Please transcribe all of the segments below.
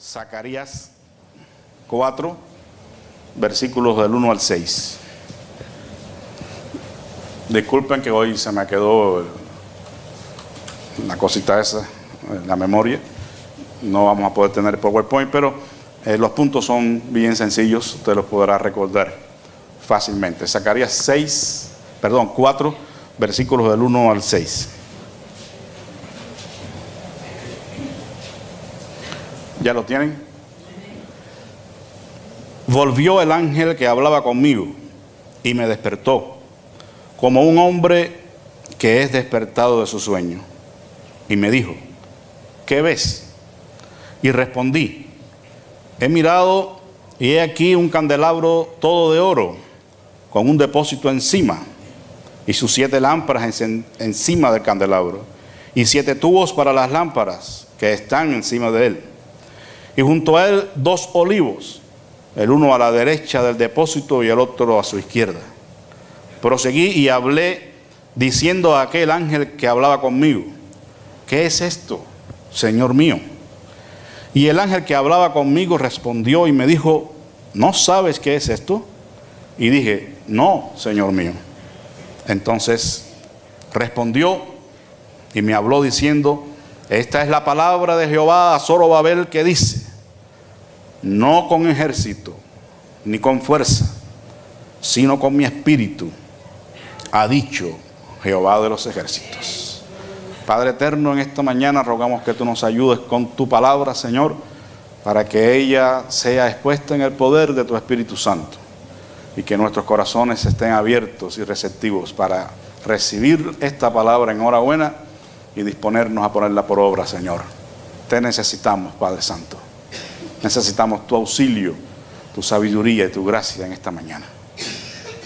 Zacarías 4, versículos del 1 al 6. Disculpen que hoy se me quedó una cosita esa en la memoria. No vamos a poder tener PowerPoint, pero los puntos son bien sencillos. Usted los podrá recordar fácilmente. Zacarías 4, versículos del 1 al 6. ¿Ya lo tienen? Volvió el ángel que hablaba conmigo y me despertó, como un hombre que es despertado de su sueño. Y me dijo: ¿qué ves? Y respondí: he mirado y he aquí un candelabro todo de oro, con un depósito encima, y sus 7 lámparas encima del candelabro, y 7 tubos para las lámparas que están encima de él. Y junto a él 2 olivos, el uno a la derecha del depósito y el otro a su izquierda. Proseguí y hablé diciendo a aquel ángel que hablaba conmigo: ¿qué es esto, Señor mío? Y el ángel que hablaba conmigo respondió y me dijo: ¿no sabes qué es esto? Y dije: no, Señor mío. Entonces respondió y me habló diciendo: esta es la palabra de Jehová a Zorobabel, que dice: no con ejército ni con fuerza, sino con mi espíritu, ha dicho Jehová de los ejércitos. Padre eterno, en esta mañana rogamos que tú nos ayudes con tu palabra, Señor, para que ella sea expuesta en el poder de tu Espíritu Santo, y que nuestros corazones estén abiertos y receptivos para recibir esta palabra en hora buena y disponernos a ponerla por obra, Señor. Te necesitamos, Padre Santo. Necesitamos tu auxilio, tu sabiduría y tu gracia en esta mañana.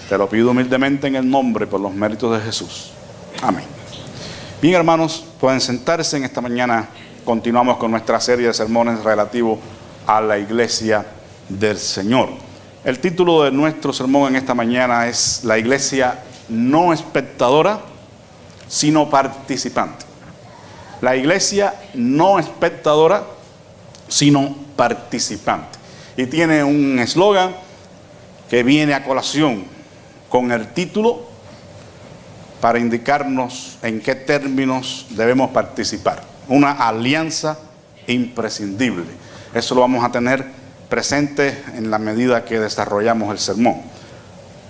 Te lo pido humildemente en el nombre y por los méritos de Jesús. Amén. Bien, hermanos, pueden sentarse. En esta mañana continuamos con nuestra serie de sermones relativos a la iglesia del Señor. El título de nuestro sermón en esta mañana es: la iglesia no espectadora, sino participante. La iglesia no espectadora, sino participante. Y tiene un eslogan que viene a colación con el título para indicarnos en qué términos debemos participar. Una alianza imprescindible. Eso lo vamos a tener presente en la medida que desarrollamos el sermón.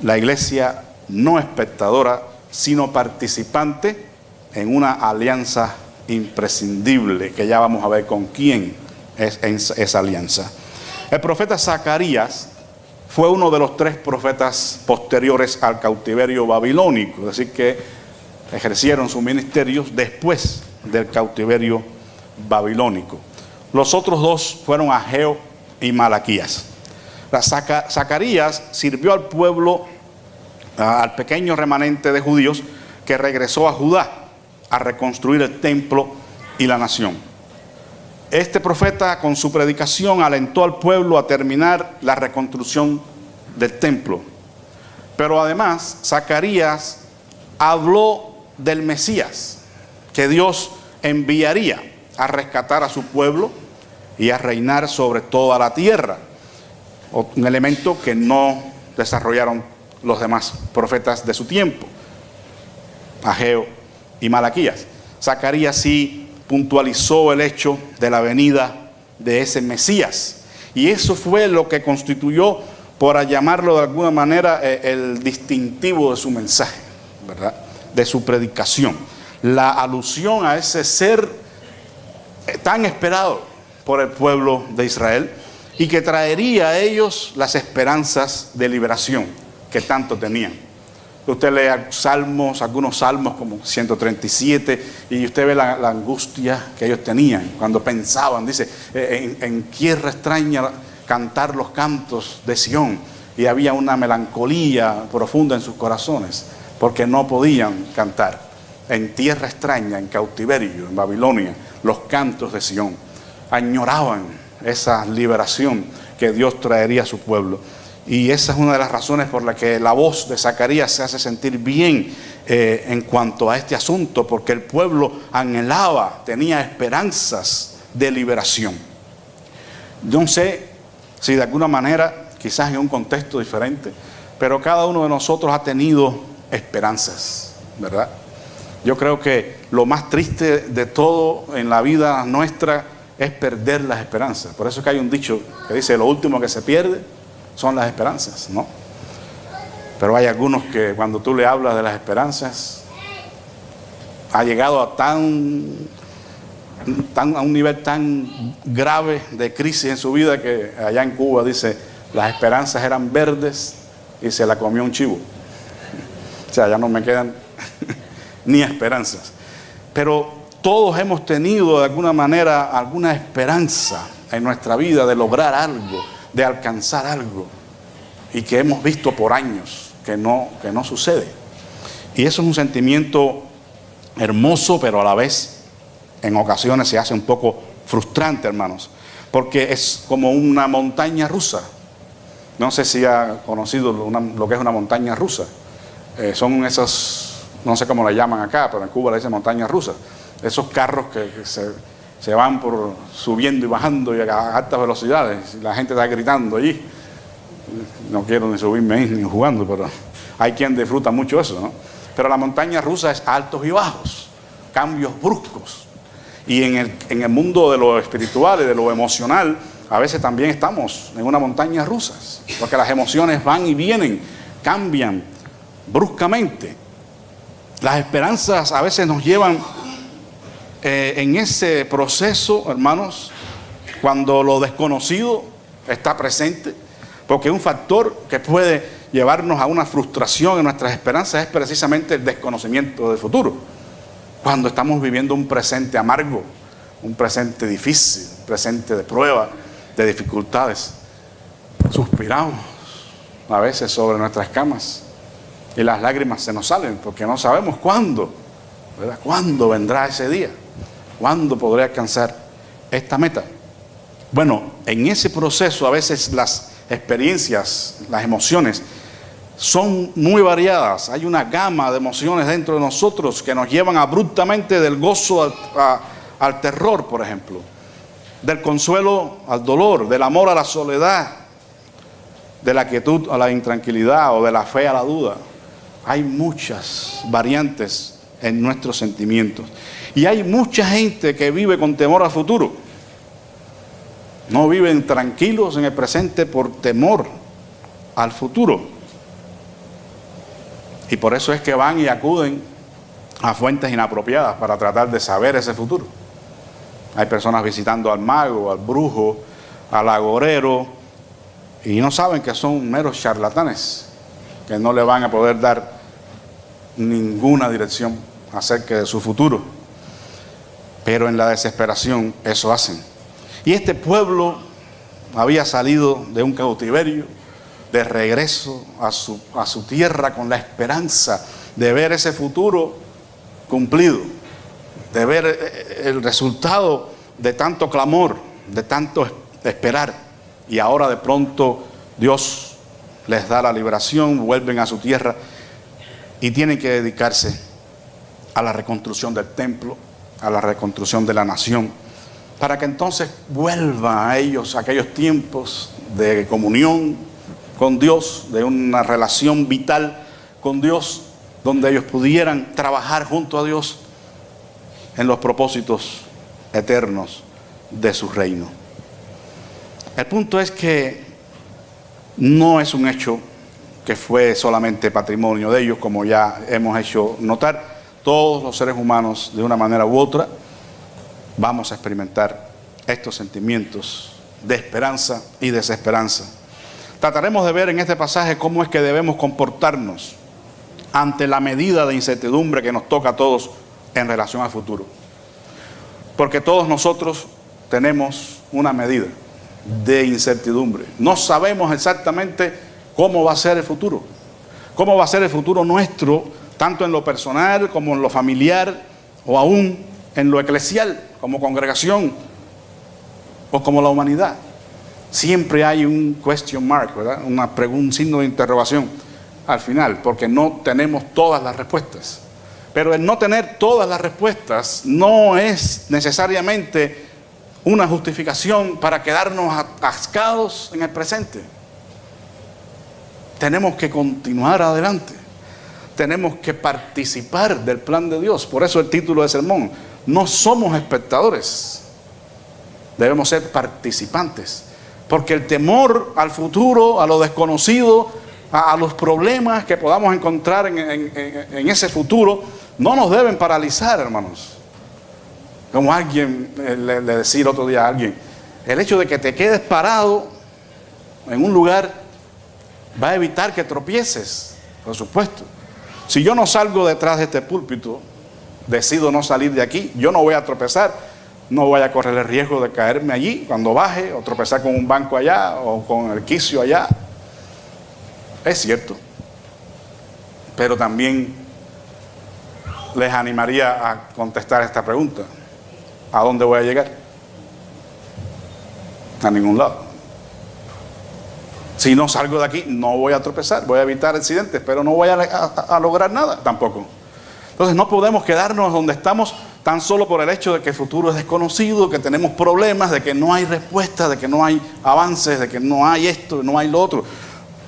La iglesia no espectadora, sino participante en una alianza imprescindible, que ya vamos a ver con quién es esa alianza. El profeta Zacarías fue uno de los 3 profetas posteriores al cautiverio babilónico, es decir, que ejercieron sus ministerios después del cautiverio babilónico. Los otros 2 fueron Ageo y Malaquías. Zacarías sirvió al pueblo, al pequeño remanente de judíos que regresó a Judá a reconstruir el templo y la nación. Este profeta, con su predicación, alentó al pueblo a terminar la reconstrucción del templo. Pero además, Zacarías habló del Mesías, que Dios enviaría a rescatar a su pueblo y a reinar sobre toda la tierra. Un elemento que no desarrollaron los demás profetas de su tiempo, Ageo y Malaquías. Zacarías sí puntualizó el hecho de la venida de ese Mesías, y eso fue lo que constituyó, por llamarlo de alguna manera, el distintivo de su mensaje, ¿verdad?, de su predicación. La alusión a ese ser tan esperado por el pueblo de Israel, y que traería a ellos las esperanzas de liberación que tanto tenían. Usted lee salmos, algunos salmos como 137, y usted ve la angustia que ellos tenían cuando pensaban, dice, en tierra extraña cantar los cantos de Sión, y había una melancolía profunda en sus corazones, porque no podían cantar en tierra extraña, en cautiverio, en Babilonia, los cantos de Sión. Añoraban esa liberación que Dios traería a su pueblo. Y esa es una de las razones por las que la voz de Zacarías se hace sentir bien en cuanto a este asunto, porque el pueblo anhelaba, tenía esperanzas de liberación. Yo no sé si de alguna manera, quizás en un contexto diferente, pero cada uno de nosotros ha tenido esperanzas, ¿verdad? Yo creo que lo más triste de todo en la vida nuestra es perder las esperanzas. Por eso es que hay un dicho que dice, lo último que se pierde son las esperanzas, ¿no? Pero hay algunos que cuando tú le hablas de las esperanzas, ha llegado a un nivel tan grave de crisis en su vida que allá en Cuba dice, las esperanzas eran verdes y se la comió un chivo. O sea, ya no me quedan ni esperanzas. Pero todos hemos tenido de alguna manera alguna esperanza en nuestra vida de lograr algo, de alcanzar algo, y que hemos visto por años que no sucede. Y eso es un sentimiento hermoso, pero a la vez en ocasiones se hace un poco frustrante, hermanos, porque es como una montaña rusa. No sé si ha conocido lo que es una montaña rusa. Son esos, no sé cómo le llaman acá, pero en Cuba le dicen montaña rusa. Esos carros que se van subiendo y bajando y a altas velocidades. Y la gente está gritando allí. No quiero ni subirme ahí ni jugando, pero hay quien disfruta mucho eso, ¿no? Pero la montaña rusa es altos y bajos, cambios bruscos. Y en el mundo de lo espiritual y de lo emocional, a veces también estamos en una montaña rusa, porque las emociones van y vienen, cambian bruscamente. Las esperanzas a veces nos llevan en ese proceso, hermanos, cuando lo desconocido está presente, porque un factor que puede llevarnos a una frustración en nuestras esperanzas es precisamente el desconocimiento del futuro. Cuando estamos viviendo un presente amargo, un presente difícil, un presente de prueba, de dificultades, suspiramos a veces sobre nuestras camas y las lágrimas se nos salen porque no sabemos cuándo, ¿verdad? ¿Cuándo vendrá ese día? ¿Cuándo podré alcanzar esta meta? Bueno, en ese proceso a veces las experiencias, las emociones son muy variadas. Hay una gama de emociones dentro de nosotros que nos llevan abruptamente del gozo al terror, por ejemplo, del consuelo al dolor, del amor a la soledad, de la quietud a la intranquilidad o de la fe a la duda. Hay muchas variantes en nuestros sentimientos y hay mucha gente que vive con temor al futuro. No viven tranquilos en el presente por temor al futuro. Y por eso es que van y acuden a fuentes inapropiadas para tratar de saber ese futuro. Hay personas visitando al mago, al brujo, al agorero, y no saben que son meros charlatanes, que no le van a poder dar ninguna dirección acerca de su futuro. Pero en la desesperación eso hacen. Y este pueblo había salido de un cautiverio, de regreso a su tierra con la esperanza de ver ese futuro cumplido, de ver el resultado de tanto clamor, de tanto esperar. Y ahora de pronto Dios les da la liberación, vuelven a su tierra y tienen que dedicarse a la reconstrucción del templo, a la reconstrucción de la nación, para que entonces vuelvan a ellos aquellos tiempos de comunión con Dios, de una relación vital con Dios, donde ellos pudieran trabajar junto a Dios en los propósitos eternos de su reino. El punto es que no es un hecho que fue solamente patrimonio de ellos, como ya hemos hecho notar. Todos los seres humanos, de una manera u otra, vamos a experimentar estos sentimientos de esperanza y desesperanza. Trataremos de ver en este pasaje cómo es que debemos comportarnos ante la medida de incertidumbre que nos toca a todos en relación al futuro. Porque todos nosotros tenemos una medida de incertidumbre. No sabemos exactamente cómo va a ser el futuro. Cómo va a ser el futuro nuestro, tanto en lo personal como en lo familiar o aún en lo eclesial, como congregación o como la humanidad. Siempre hay un question mark, ¿verdad? Un signo de interrogación al final, porque no tenemos todas las respuestas. Pero el no tener todas las respuestas no es necesariamente una justificación para quedarnos atascados en el presente. Tenemos que continuar adelante. Tenemos que participar del plan de Dios. Por eso el título del sermón: no somos espectadores, debemos ser participantes. Porque el temor al futuro, a lo desconocido, a los problemas que podamos encontrar en ese futuro, no nos deben paralizar, hermanos. Como alguien le decía el otro día a alguien, el hecho de que te quedes parado en un lugar va a evitar que tropieces, por supuesto. Si yo no salgo detrás de este púlpito, decido no salir de aquí, yo no voy a tropezar, no voy a correr el riesgo de caerme allí cuando baje, o tropezar con un banco allá, o con el quicio allá. Es cierto. Pero también les animaría a contestar esta pregunta: ¿a dónde voy a llegar? A ningún lado. Si no salgo de aquí, no voy a tropezar, voy a evitar accidentes, pero no voy a lograr nada tampoco. Entonces no podemos quedarnos donde estamos tan solo por el hecho de que el futuro es desconocido, que tenemos problemas, de que no hay respuesta, de que no hay avances, de que no hay esto, no hay lo otro.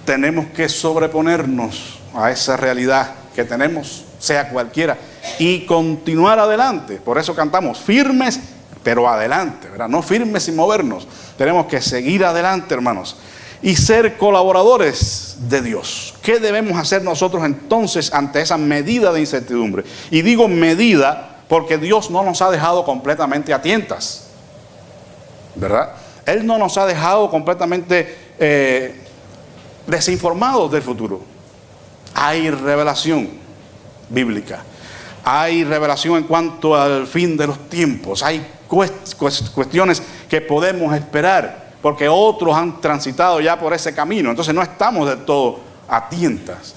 Tenemos que sobreponernos a esa realidad que tenemos, sea cualquiera, y continuar adelante. Por eso cantamos firmes, pero adelante, ¿verdad? No firmes sin movernos. Tenemos que seguir adelante, hermanos, y ser colaboradores de Dios. ¿Qué debemos hacer nosotros entonces ante esa medida de incertidumbre? Y digo medida porque Dios no nos ha dejado completamente a tientas, ¿verdad? Él no nos ha dejado completamente desinformados del futuro. Hay revelación bíblica, hay revelación en cuanto al fin de los tiempos, hay cuestiones que podemos esperar, porque otros han transitado ya por ese camino. Entonces no estamos del todo a tientas.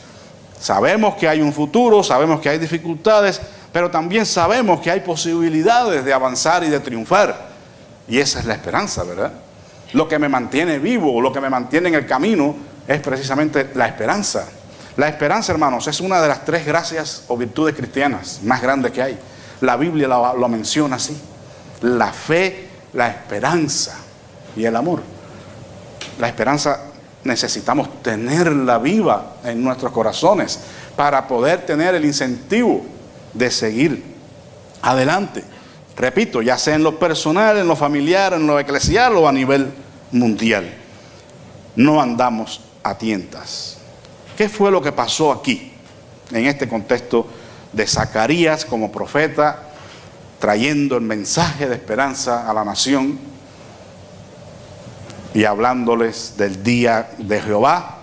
Sabemos que hay un futuro, sabemos que hay dificultades, pero también sabemos que hay posibilidades de avanzar y de triunfar. Y esa es la esperanza, ¿verdad? Lo que me mantiene vivo, lo que me mantiene en el camino, es precisamente la esperanza. La esperanza, hermanos, es una de las 3 gracias o virtudes cristianas más grandes que hay. La Biblia lo menciona así: la fe, la esperanza y el amor. La esperanza necesitamos tenerla viva en nuestros corazones para poder tener el incentivo de seguir adelante. Repito, ya sea en lo personal, en lo familiar, en lo eclesial o a nivel mundial. No andamos a tientas. ¿Qué fue lo que pasó aquí, en este contexto de Zacarías como profeta, trayendo el mensaje de esperanza a la nación y hablándoles del día de Jehová,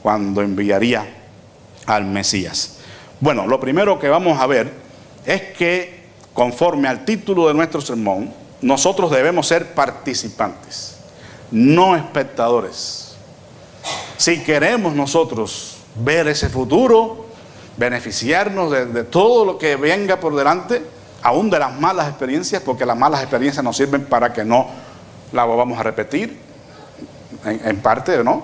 cuando enviaría al Mesías? Bueno, lo primero que vamos a ver es que, conforme al título de nuestro sermón, nosotros debemos ser participantes, no espectadores. Si queremos nosotros ver ese futuro, beneficiarnos de todo lo que venga por delante, aún de las malas experiencias, porque las malas experiencias nos sirven para que no las vamos a repetir, en parte, ¿no?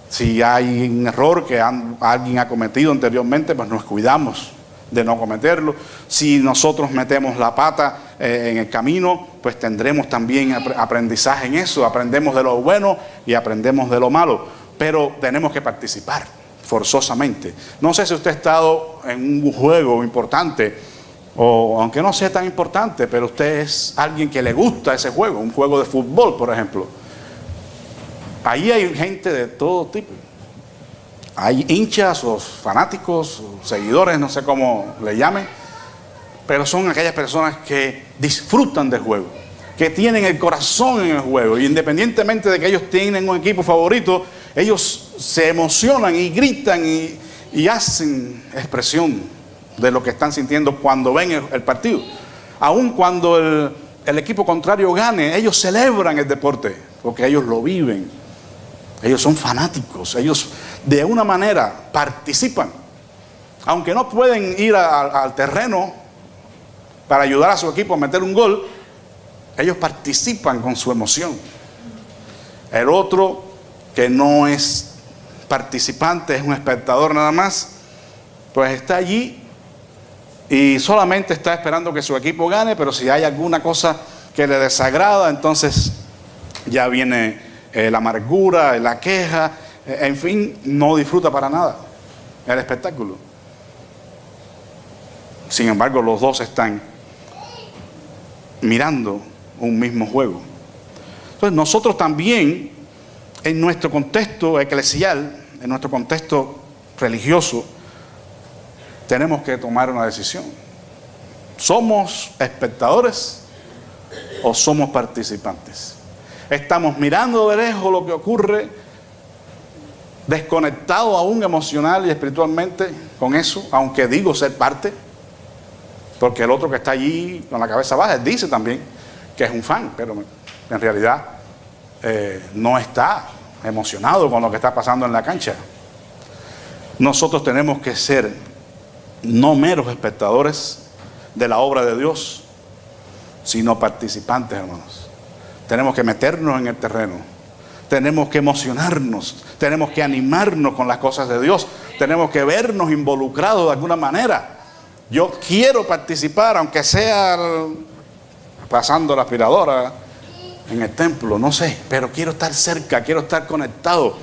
Si hay un error que alguien ha cometido anteriormente, pues nos cuidamos de no cometerlo. Si nosotros metemos la pata en el camino, pues tendremos también aprendizaje en eso. Aprendemos de lo bueno y aprendemos de lo malo, pero tenemos que participar forzosamente. No sé si usted ha estado en un juego importante, o aunque no sea tan importante, pero usted es alguien que le gusta ese juego, un juego de fútbol, por ejemplo. Ahí hay gente de todo tipo. Hay hinchas o fanáticos o seguidores, no sé cómo le llamen, pero son aquellas personas que disfrutan del juego, que tienen el corazón en el juego, y independientemente de que ellos tienen un equipo favorito, ellos se emocionan y gritan y hacen expresión de lo que están sintiendo cuando ven el partido. Aun cuando el equipo contrario gane, ellos celebran el deporte, porque ellos lo viven. Ellos son fanáticos, ellos de una manera participan. Aunque no pueden ir al terreno para ayudar a su equipo a meter un gol, ellos participan con su emoción. El otro, que no es participante, es un espectador nada más, pues está allí y solamente está esperando que su equipo gane, pero si hay alguna cosa que le desagrada, entonces ya viene la amargura, la queja, en fin, no disfruta para nada el espectáculo. Sin embargo, los dos están mirando un mismo juego. Entonces nosotros también, en nuestro contexto eclesial, en nuestro contexto religioso, tenemos que tomar una decisión. ¿Somos espectadores o somos participantes? Estamos mirando de lejos lo que ocurre, desconectados aún emocional y espiritualmente con eso, aunque digo ser parte, porque el otro que está allí con la cabeza baja dice también que es un fan, pero en realidad no está emocionado con lo que está pasando en la cancha. Nosotros tenemos que ser no meros espectadores de la obra de Dios, sino participantes, hermanos. Tenemos que meternos en el terreno, tenemos que emocionarnos, tenemos que animarnos con las cosas de Dios, tenemos que vernos involucrados de alguna manera. Yo quiero participar, aunque sea pasando la aspiradora en el templo, no sé, pero quiero estar cerca, quiero estar conectado,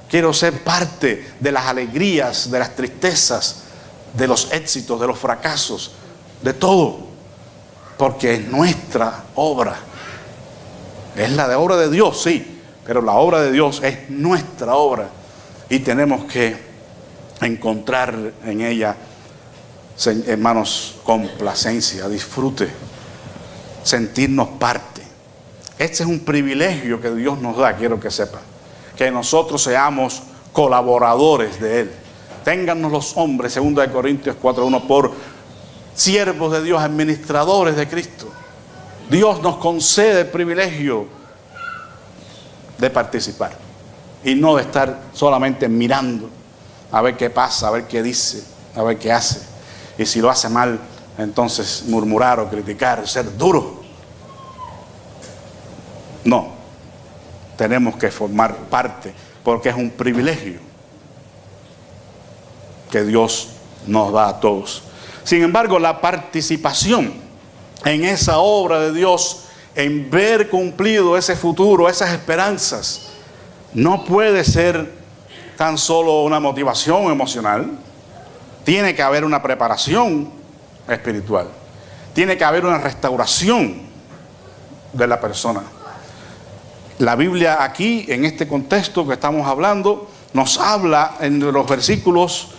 quiero ser parte de las alegrías, de las tristezas, de los éxitos, de los fracasos, de todo, porque es nuestra obra. Es la de obra de Dios, sí, pero la obra de Dios es nuestra obra y tenemos que encontrar en ella, hermanos, complacencia, disfrute, sentirnos parte. Este es un privilegio que Dios nos da, quiero que sepan, que nosotros seamos colaboradores de Él. Téngannos los hombres, 2 Corintios 4:1, por siervos de Dios, administradores de Cristo. Dios nos concede el privilegio de participar y no de estar solamente mirando a ver qué pasa, a ver qué dice, a ver qué hace. Y si lo hace mal, entonces murmurar o criticar, ser duro. No, tenemos que formar parte porque es un privilegio que Dios nos da a todos. Sin embargo, la participación en esa obra de Dios, en ver cumplido ese futuro, esas esperanzas, no puede ser tan solo una motivación emocional. Tiene que haber una preparación espiritual. Tiene que haber una restauración de la persona. La Biblia aquí, en este contexto que estamos hablando, nos habla en los versículos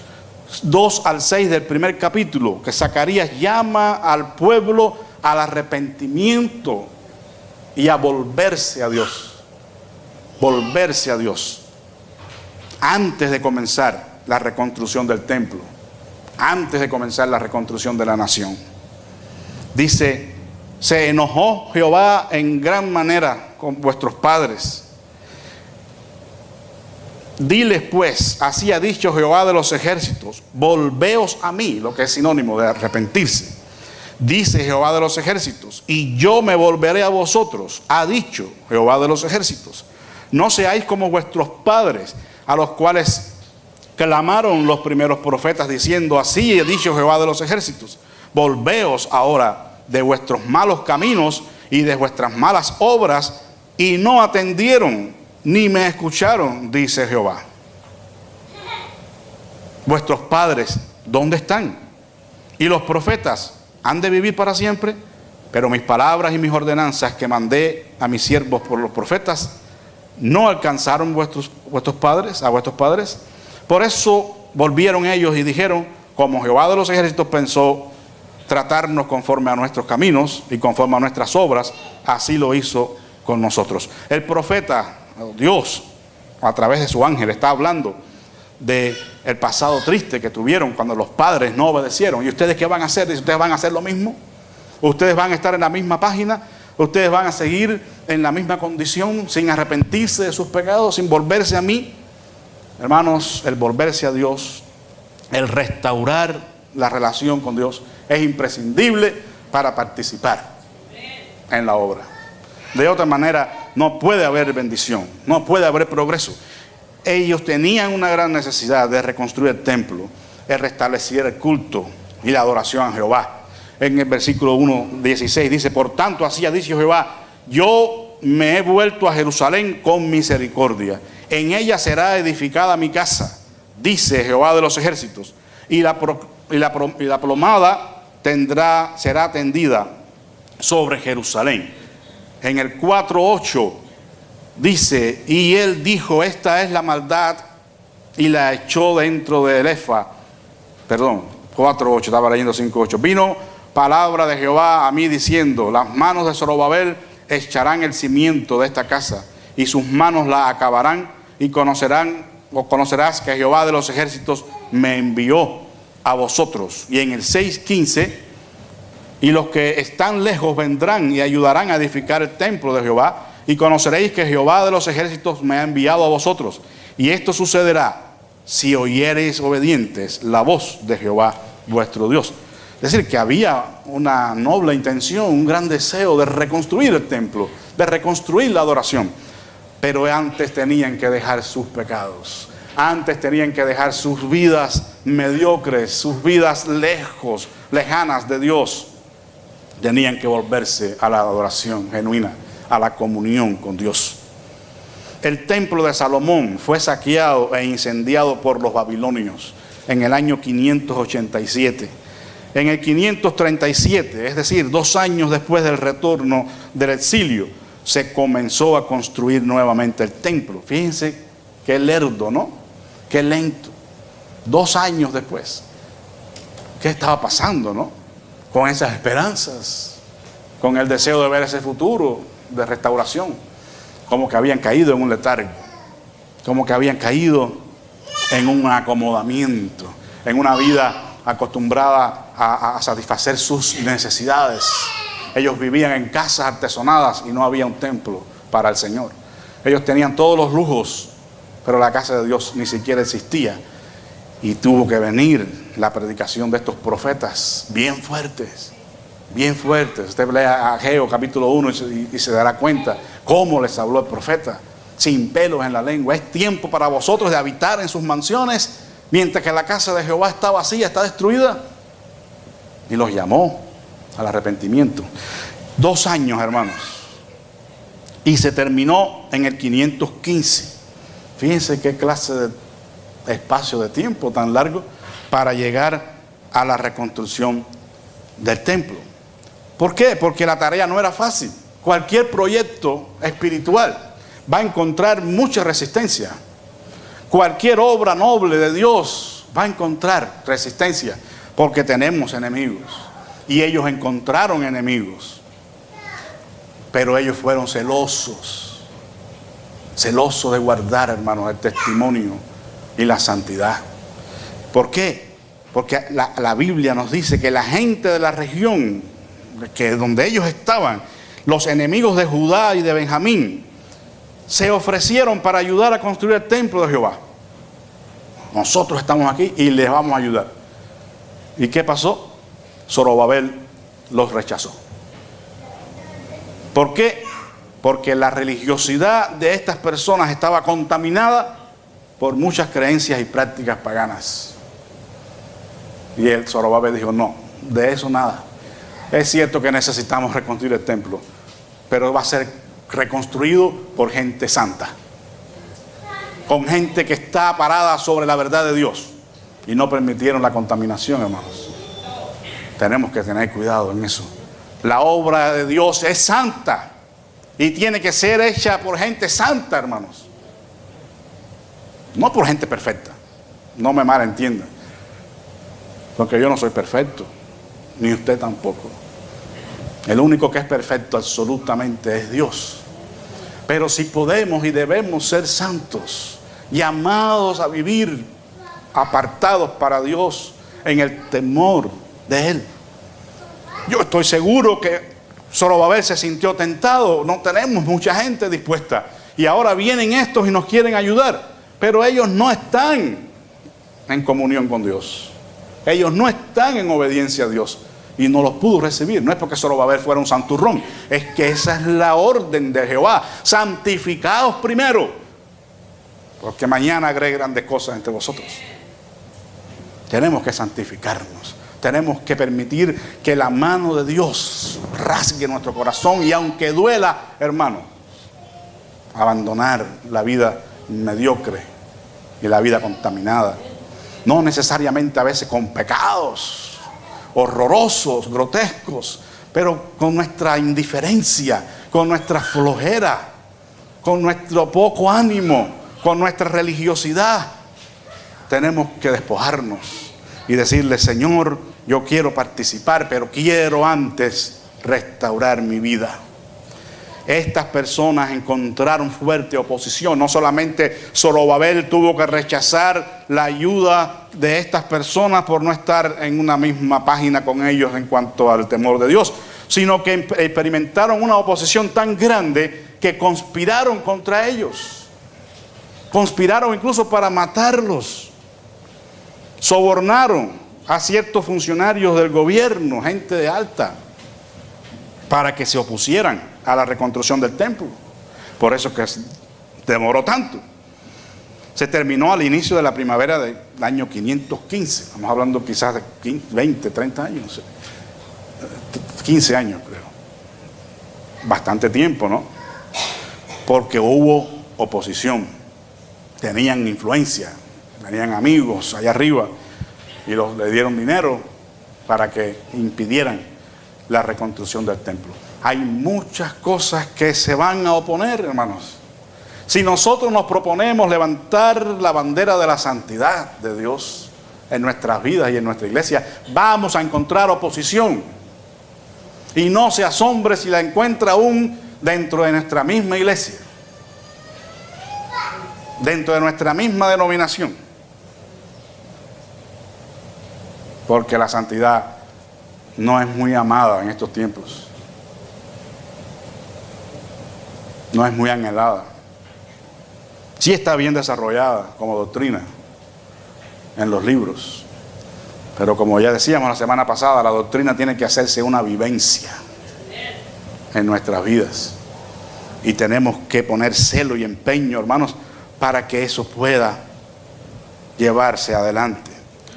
2 al 6 del primer capítulo, que Zacarías llama al pueblo al arrepentimiento y a volverse a Dios. Volverse a Dios. Antes de comenzar la reconstrucción del templo, antes de comenzar la reconstrucción de la nación. Dice: se enojó Jehová en gran manera con vuestros padres. Diles pues, así ha dicho Jehová de los ejércitos, volveos a mí, lo que es sinónimo de arrepentirse. Dice Jehová de los ejércitos, y yo me volveré a vosotros, ha dicho Jehová de los ejércitos. No seáis como vuestros padres, a los cuales clamaron los primeros profetas diciendo: así ha dicho Jehová de los ejércitos, volveos ahora de vuestros malos caminos y de vuestras malas obras, y no atendieron ni me escucharon, dice Jehová. Vuestros padres, ¿dónde están? Y los profetas, ¿han de vivir para siempre? Pero mis palabras y mis ordenanzas que mandé a mis siervos por los profetas, ¿no alcanzaron vuestros padres? Por eso volvieron ellos y dijeron: como Jehová de los ejércitos pensó tratarnos conforme a nuestros caminos y conforme a nuestras obras, así lo hizo con nosotros. El profeta, Dios, a través de su ángel, está hablando de el pasado triste que tuvieron cuando los padres no obedecieron. ¿Y ustedes qué van a hacer? ¿Ustedes van a hacer lo mismo? ¿Ustedes van a estar en la misma página? ¿Ustedes van a seguir en la misma condición, sin arrepentirse de sus pecados, sin volverse a mí? Hermanos, el volverse a Dios, el restaurar la relación con Dios, es imprescindible para participar en la obra. De otra manera, no puede haber bendición, no puede haber progreso. Ellos tenían una gran necesidad de reconstruir el templo, de restablecer el culto y la adoración a Jehová. en el versículo 1:16, dice: por tanto, así ha dicho Jehová, yo me he vuelto a Jerusalén con misericordia. En ella será edificada mi casa, dice Jehová de los ejércitos, y la plomada será tendida sobre Jerusalén. En el 4:8 dice: y él dijo, esta es la maldad, y la echó dentro del efa. Perdón, 4:8, estaba leyendo 5:8. Vino palabra de Jehová a mí diciendo: las manos de Zorobabel echarán el cimiento de esta casa, y sus manos la acabarán, y conocerás que Jehová de los ejércitos me envió a vosotros. Y en el 6:15, y los que están lejos vendrán y ayudarán a edificar el templo de Jehová, y conoceréis que Jehová de los ejércitos me ha enviado a vosotros. Y esto sucederá si oyereis obedientes la voz de Jehová vuestro Dios. Es decir, que había una noble intención, un gran deseo de reconstruir el templo, de reconstruir la adoración. Pero antes tenían que dejar sus pecados. Antes tenían que dejar sus vidas mediocres, sus vidas lejanas de Dios. Tenían que volverse a la adoración genuina, a la comunión con Dios. El templo de Salomón fue saqueado e incendiado por los babilonios en el año 587. En el 537, es decir, 2 años después del retorno del exilio, se comenzó a construir nuevamente el templo. Fíjense qué lerdo, ¿no? Qué lento. 2 años después. ¿Qué estaba pasando, no? Con esas esperanzas, con el deseo de ver ese futuro de restauración, como que habían caído en un letargo, como que habían caído en un acomodamiento, en una vida acostumbrada a satisfacer sus necesidades. Ellos vivían en casas artesonadas y no había un templo para el Señor. Ellos tenían todos los lujos, pero la casa de Dios ni siquiera existía. Y tuvo que venir la predicación de estos profetas bien fuertes, bien fuertes. Usted lee a Ageo capítulo 1 y se dará cuenta cómo les habló el profeta, sin pelos en la lengua. Es tiempo para vosotros de habitar en sus mansiones, mientras que la casa de Jehová está vacía, está destruida. Y los llamó al arrepentimiento. 2 años, hermanos. Y se terminó en el 515. Fíjense qué clase de espacio de tiempo tan largo para llegar a la reconstrucción del templo. ¿Por qué? Porque la tarea no era fácil. Cualquier proyecto espiritual va a encontrar mucha resistencia. Cualquier obra noble de Dios va a encontrar resistencia, porque tenemos enemigos. Y ellos encontraron enemigos. Pero ellos fueron celosos de guardar, hermanos, el testimonio y la santidad. ¿Por qué? Porque la Biblia nos dice que la gente de la región, que donde ellos estaban, los enemigos de Judá y de Benjamín, se ofrecieron para ayudar a construir el templo de Jehová. Nosotros estamos aquí y les vamos a ayudar. ¿Y qué pasó? Zorobabel los rechazó. ¿Por qué? Porque la religiosidad de estas personas estaba contaminada por muchas creencias y prácticas paganas. Y el Zorobabel dijo: no, de eso nada. Es cierto que necesitamos reconstruir el templo, pero va a ser reconstruido por gente santa, con gente que está parada sobre la verdad de Dios. Y no permitieron la contaminación, hermanos. Tenemos que tener cuidado en eso. La obra de Dios es santa y tiene que ser hecha por gente santa, hermanos. No por gente perfecta. No me malentiendan, porque yo no soy perfecto, ni usted tampoco. El único que es perfecto absolutamente es Dios. Pero si podemos y debemos ser santos, llamados a vivir apartados para Dios en el temor de Él. Yo estoy seguro que Zorobabel se sintió tentado. No tenemos mucha gente dispuesta, y ahora vienen estos y nos quieren ayudar, pero ellos no están en comunión con Dios. Ellos no están en obediencia a Dios, y no los pudo recibir. No es porque Zorobabel fuera un santurrón, es que esa es la orden de Jehová: santificaos primero, porque mañana haré grandes cosas entre vosotros. Tenemos que santificarnos, Tenemos que permitir que la mano de Dios rasgue nuestro corazón y aunque duela, hermano, abandonar la vida mediocre y la vida contaminada. No necesariamente a veces con pecados horrorosos, grotescos, pero con nuestra indiferencia, con nuestra flojera, con nuestro poco ánimo, con nuestra religiosidad. Tenemos que despojarnos y decirle: Señor, yo quiero participar, pero quiero antes restaurar mi vida. Estas personas encontraron fuerte oposición. No solamente Zorobabel tuvo que rechazar la ayuda de estas personas por no estar en una misma página con ellos en cuanto al temor de Dios, sino que experimentaron una oposición tan grande que conspiraron contra ellos. Conspiraron incluso para matarlos. Sobornaron a ciertos funcionarios del gobierno, gente de alta, para que se opusieran a la reconstrucción del templo. Por eso que demoró tanto. Se terminó al inicio de la primavera del año 515. Estamos hablando quizás de 20, 30 años, no sé. 15 años creo. Bastante tiempo, ¿no? Porque hubo oposición. Tenían influencia, tenían amigos allá arriba y le dieron dinero para que impidieran la reconstrucción del templo. Hay muchas cosas que se van a oponer, hermanos. Si nosotros nos proponemos levantar la bandera de la santidad de Dios en nuestras vidas y en nuestra iglesia, vamos a encontrar oposición. Y no se asombre si la encuentra aún dentro de nuestra misma iglesia, dentro de nuestra misma denominación. Porque la santidad no es muy amada en estos tiempos. No es muy anhelada. Sí está bien desarrollada como doctrina en los libros, pero como ya decíamos la semana pasada, la doctrina tiene que hacerse una vivencia en nuestras vidas. Y tenemos que poner celo y empeño, hermanos, para que eso pueda llevarse adelante.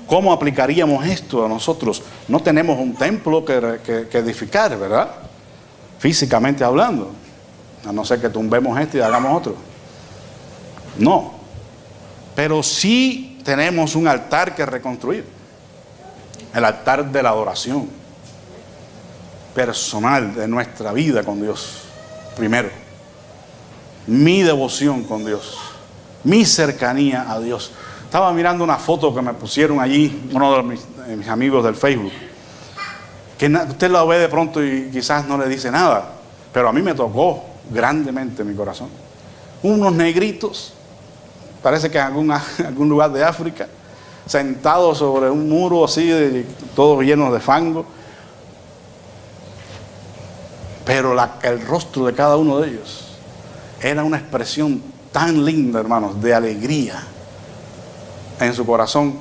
¿Cómo aplicaríamos esto a nosotros? No tenemos un templo que edificar, ¿verdad? Físicamente hablando. A no ser que tumbemos este y hagamos otro. No. Pero sí tenemos un altar que reconstruir. El altar de la adoración personal de nuestra vida con Dios. Primero. Mi devoción con Dios. Mi cercanía a Dios. Estaba mirando una foto que me pusieron allí, uno de mis amigos del Facebook. Que usted la ve de pronto y quizás no le dice nada. Pero a mí me tocó grandemente mi corazón. Unos negritos, parece que en algún lugar de África, sentados sobre un muro así, todos llenos de fango. Pero el rostro de cada uno de ellos era una expresión tan linda, hermanos, de alegría en su corazón,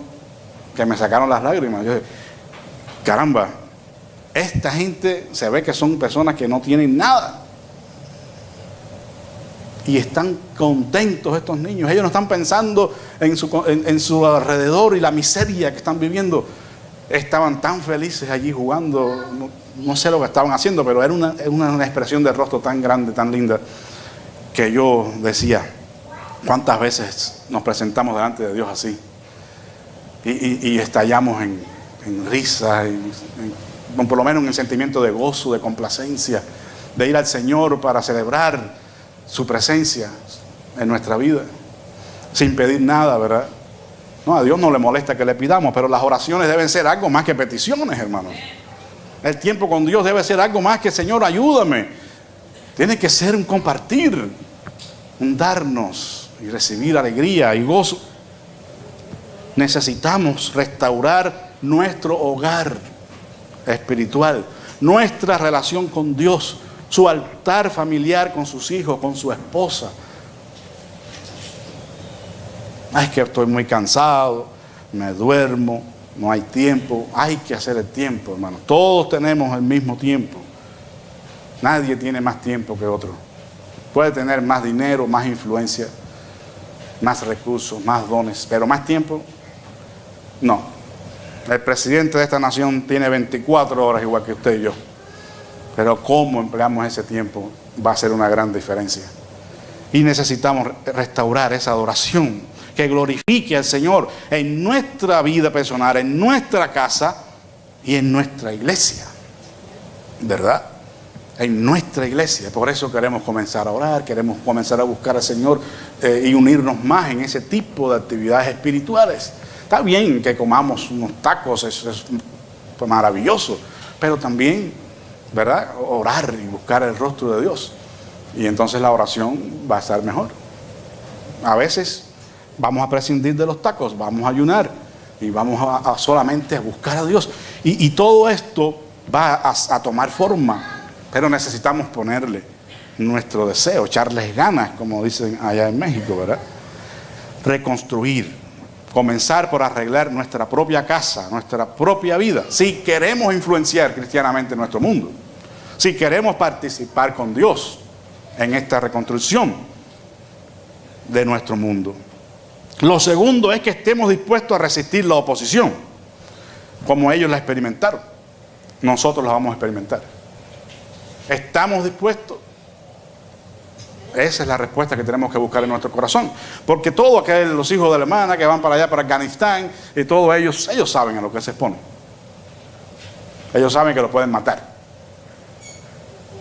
que me sacaron las lágrimas. Yo dije, caramba, esta gente se ve que son personas que no tienen nada. Y están contentos estos niños. Ellos no están pensando en su alrededor y la miseria que están viviendo. Estaban tan felices allí jugando. No sé lo que estaban haciendo, pero era una expresión de rostro tan grande, tan linda, que yo decía, ¿cuántas veces nos presentamos delante de Dios así? Y estallamos en risa, por lo menos en el sentimiento de gozo, de complacencia, de ir al Señor para celebrar su presencia en nuestra vida, sin pedir nada, ¿verdad? No, a Dios no le molesta que le pidamos, pero las oraciones deben ser algo más que peticiones, hermanos. El tiempo con Dios debe ser algo más que, Señor, ayúdame. Tiene que ser un compartir, un darnos y recibir alegría y gozo. Necesitamos restaurar nuestro hogar espiritual, nuestra relación con Dios, su altar familiar con sus hijos, con su esposa. Es que estoy muy cansado, me duermo, no hay tiempo. Hay que hacer el tiempo, hermano. Todos tenemos el mismo tiempo. Nadie tiene más tiempo que otro. Puede tener más dinero, más influencia, más recursos, más dones, pero más tiempo, no. El presidente de esta nación tiene 24 horas igual que usted y yo. Pero cómo empleamos ese tiempo va a ser una gran diferencia. Y necesitamos restaurar esa adoración que glorifique al Señor en nuestra vida personal, en nuestra casa y en nuestra iglesia. ¿Verdad? En nuestra iglesia. Por eso queremos comenzar a orar, queremos comenzar a buscar al Señor y unirnos más en ese tipo de actividades espirituales. Está bien que comamos unos tacos, es maravilloso, pero también, ¿verdad?, orar y buscar el rostro de Dios. Y entonces la oración va a estar mejor. A veces vamos a prescindir de los tacos, vamos a ayunar y vamos a solamente a buscar a Dios. Y todo esto va a tomar forma, pero necesitamos ponerle nuestro deseo, echarles ganas, como dicen allá en México, ¿verdad? Reconstruir. Comenzar por arreglar nuestra propia casa, nuestra propia vida. Si queremos influenciar cristianamente nuestro mundo, si queremos participar con Dios en esta reconstrucción de nuestro mundo. Lo segundo es que estemos dispuestos a resistir la oposición, como ellos la experimentaron. Nosotros la vamos a experimentar. ¿Estamos dispuestos? Esa es la respuesta que tenemos que buscar en nuestro corazón. Porque todos los hijos de la hermana que van para allá, para Afganistán, y todos ellos saben a lo que se exponen. Ellos saben que lo pueden matar.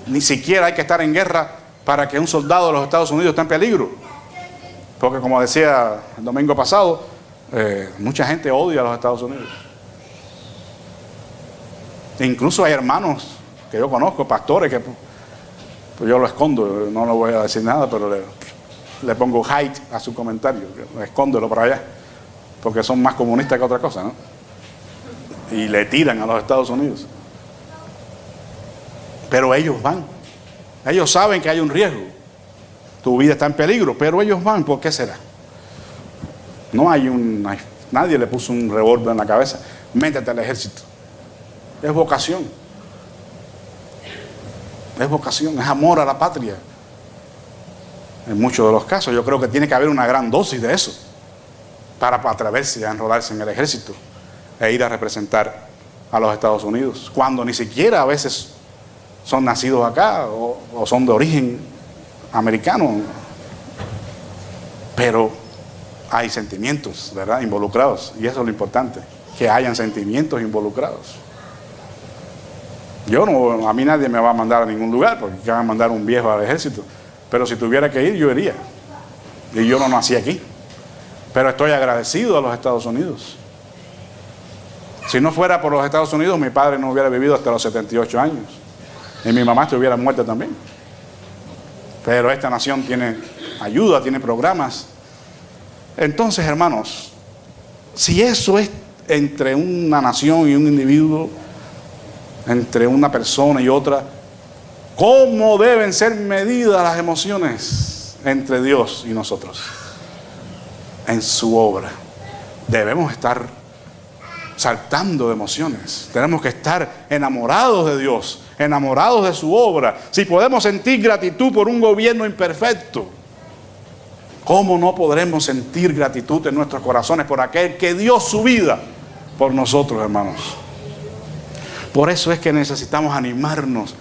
Ni siquiera hay que estar en guerra para que un soldado de los Estados Unidos esté en peligro. Porque como decía el domingo pasado, mucha gente odia a los Estados Unidos. E incluso hay hermanos que yo conozco, pastores, que pues yo lo escondo, no le voy a decir nada, pero le pongo hate a su comentario, escóndelo para allá, porque son más comunistas que otra cosa, ¿no? Y le tiran a los Estados Unidos. Pero ellos van. Ellos saben que hay un riesgo. Tu vida está en peligro, pero ellos van. ¿Por qué será? Nadie le puso un revólver en la cabeza. Métete al ejército. Es vocación. Es vocación, es amor a la patria. En muchos de los casos yo creo que tiene que haber una gran dosis de eso para atreverse a enrolarse en el ejército e ir a representar a los Estados Unidos, cuando ni siquiera a veces son nacidos acá o son de origen americano, pero hay sentimientos, ¿verdad?, involucrados, y eso es lo importante, que hayan sentimientos involucrados. A mí nadie me va a mandar a ningún lugar, porque van a mandar un viejo al ejército. Pero si tuviera que ir, yo iría. Y yo no nací aquí. Pero estoy agradecido a los Estados Unidos. Si no fuera por los Estados Unidos, mi padre no hubiera vivido hasta los 78 años. Y mi mamá estuviera muerta también. Pero esta nación tiene ayuda, tiene programas. Entonces, hermanos, si eso es entre una nación y un individuo, entre una persona y otra, ¿cómo deben ser medidas las emociones entre Dios y nosotros? En su obra. Debemos estar saltando de emociones. Tenemos que estar enamorados de Dios, enamorados de su obra. Si podemos sentir gratitud por un gobierno imperfecto, ¿cómo no podremos sentir gratitud en nuestros corazones por aquel que dio su vida por nosotros, hermanos? Por eso es que necesitamos animarnos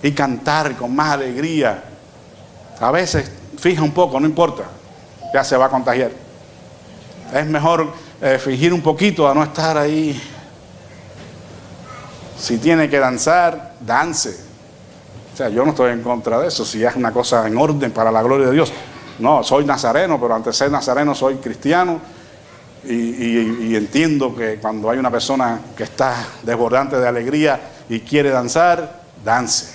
y cantar con más alegría. A veces, fija un poco, no importa, ya se va a contagiar. Es mejor fingir un poquito a no estar ahí. Si tiene que danzar, dance. O sea, yo no estoy en contra de eso, si es una cosa en orden para la gloria de Dios. No, soy nazareno, pero antes de ser nazareno soy cristiano. Y entiendo que cuando hay una persona que está desbordante de alegría y quiere danzar, dance.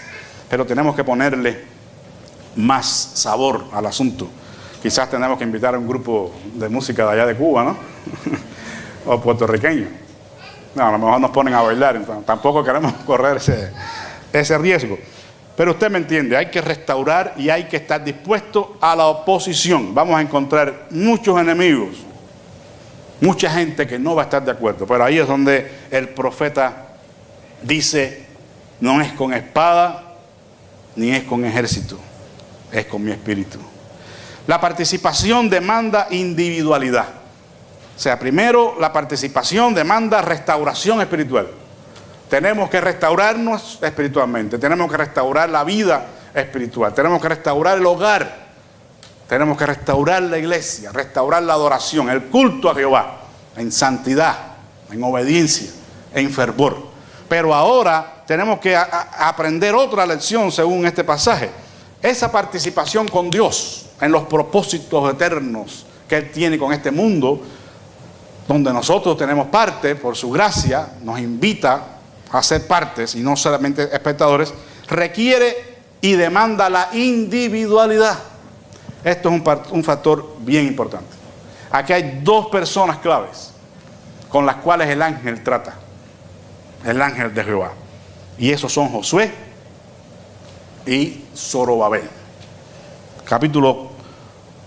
Pero tenemos que ponerle más sabor al asunto. Quizás tenemos que invitar a un grupo de música de allá de Cuba, ¿no? O puertorriqueño. No, a lo mejor nos ponen a bailar, entonces, tampoco queremos correr ese riesgo. Pero usted me entiende, hay que restaurar y hay que estar dispuesto a la oposición. Vamos a encontrar muchos enemigos. Mucha gente que no va a estar de acuerdo, pero ahí es donde el profeta dice, no es con espada, ni es con ejército, es con mi espíritu. La participación demanda individualidad. O sea, primero la participación demanda restauración espiritual. Tenemos que restaurarnos espiritualmente, tenemos que restaurar la vida espiritual, tenemos que restaurar el hogar, tenemos que restaurar la iglesia, restaurar la adoración, el culto a Jehová, en santidad, en obediencia, en fervor. Pero ahora tenemos que aprender otra lección según este pasaje. Esa participación con Dios en los propósitos eternos que Él tiene con este mundo, donde nosotros tenemos parte, por su gracia, nos invita a ser partes y no solamente espectadores, requiere y demanda la individualidad. Esto es un factor bien importante. Aquí hay dos personas claves con las cuales el ángel trata, el ángel de Jehová. Y esos son Josué y Zorobabel. Capítulo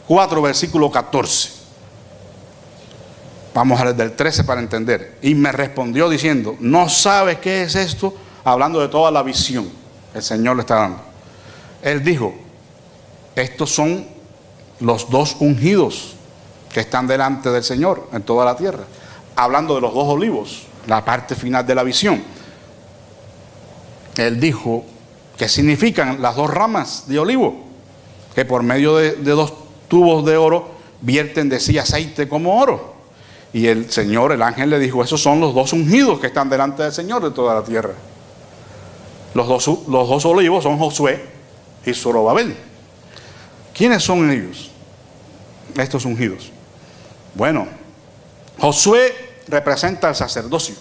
4, versículo 14. Vamos a leer del 13 para entender. Y me respondió diciendo, ¿no sabes qué es esto? Hablando de toda la visión que el Señor le está dando. Él dijo, estos son los dos ungidos que están delante del Señor en toda la tierra. Hablando de los dos olivos, la parte final de la visión. Él dijo, ¿qué significan las dos ramas de olivo? Que por medio de dos tubos de oro vierten de sí aceite como oro. Y el Señor, el ángel le dijo, esos son los dos ungidos que están delante del Señor de toda la tierra. Los dos olivos son Josué y Zorobabel. ¿Quiénes son ellos? Estos ungidos. Bueno, Josué representa al sacerdocio,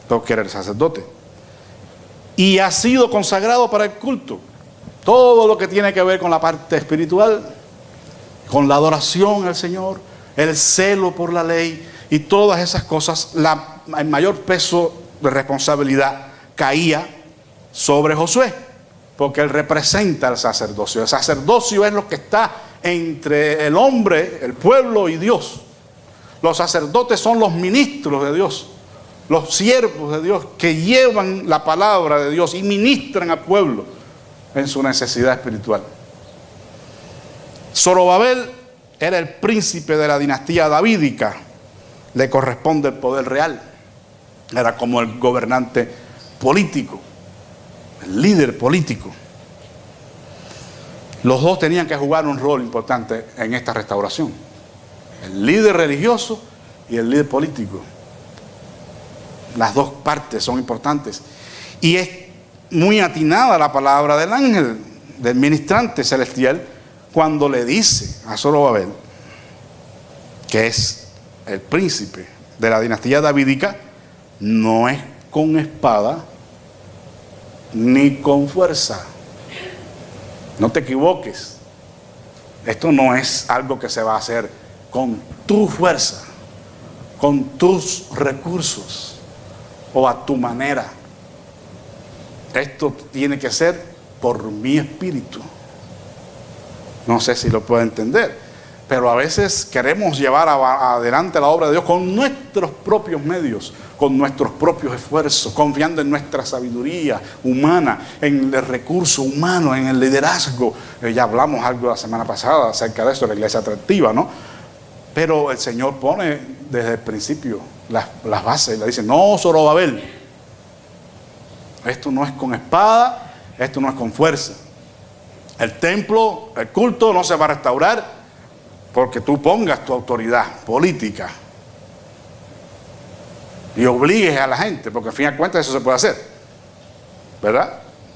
porque era el sacerdote, y ha sido consagrado para el culto. Todo lo que tiene que ver con la parte espiritual, con la adoración al Señor, el celo por la ley y todas esas cosas, el mayor peso de responsabilidad caía sobre Josué, porque él representa al sacerdocio. El sacerdocio es lo que está entre el hombre, el pueblo y Dios. Los sacerdotes son los ministros de Dios, los siervos de Dios que llevan la palabra de Dios y ministran al pueblo en su necesidad espiritual. Zorobabel era el príncipe de la dinastía davídica, le corresponde el poder real, era como el gobernante político, el líder político. Los dos tenían que jugar un rol importante en esta restauración, el líder religioso y el líder político. Las dos partes son importantes y es muy atinada la palabra del ángel, del ministrante celestial, cuando le dice a Zorobabel, que es el príncipe de la dinastía davídica, no es con espada ni con fuerza. No te equivoques. Esto no es algo que se va a hacer con tu fuerza, con tus recursos o a tu manera. Esto tiene que ser por mi espíritu. No sé si lo puedo entender, pero a veces queremos llevar adelante la obra de Dios con nuestros propios medios, con nuestros propios esfuerzos, confiando en nuestra sabiduría humana, en el recurso humano, en el liderazgo. Ya hablamos algo la semana pasada acerca de eso, la iglesia atractiva, ¿no? Pero el Señor pone desde el principio las bases, le dice, no, Zorobabel, esto no es con espada, esto no es con fuerza. El templo, el culto no se va a restaurar porque tú pongas tu autoridad política y obligues a la gente, porque al fin y al cuentas eso se puede hacer, ¿verdad?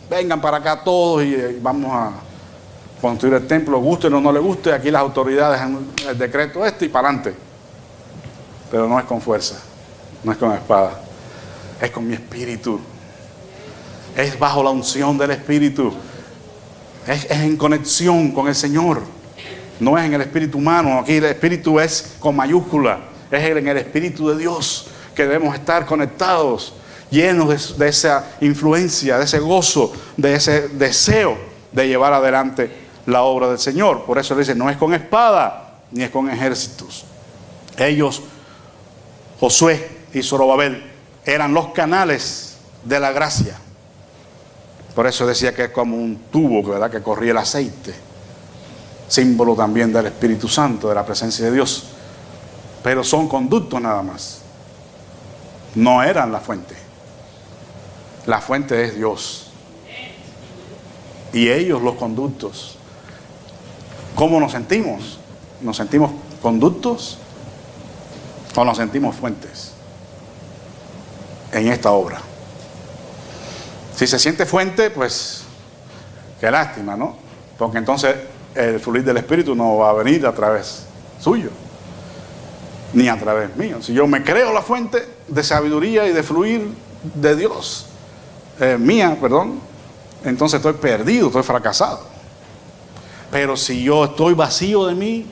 Vengan para acá todos y vamos a construir el templo, guste o no le guste, aquí las autoridades han el decreto y para adelante. Pero no es con fuerza, no es con espada, es con mi espíritu, es bajo la unción del espíritu. Es en conexión con el Señor, no es en el espíritu humano. Aquí el espíritu es con mayúscula, es en el espíritu de Dios que debemos estar conectados, llenos de esa influencia, de ese gozo, de ese deseo de llevar adelante la obra del Señor. Por eso le dice, no es con espada ni es con ejércitos. Ellos, Josué y Zorobabel, eran los canales de la gracia. Por eso decía que es como un tubo, ¿verdad?, que corría el aceite, símbolo también del Espíritu Santo, de la presencia de Dios. pero son conductos nada más. No eran la fuente. La fuente es Dios. Y ellos los conductos. ¿Cómo nos sentimos? ¿Nos sentimos conductos o nos sentimos fuentes en esta obra? Si se siente fuente, pues qué lástima, ¿no? Porque entonces el fluir del Espíritu no va a venir a través suyo, ni a través mío. Si yo me creo la fuente de sabiduría y de fluir de Dios, entonces estoy perdido, estoy fracasado. Pero si yo estoy vacío de mí,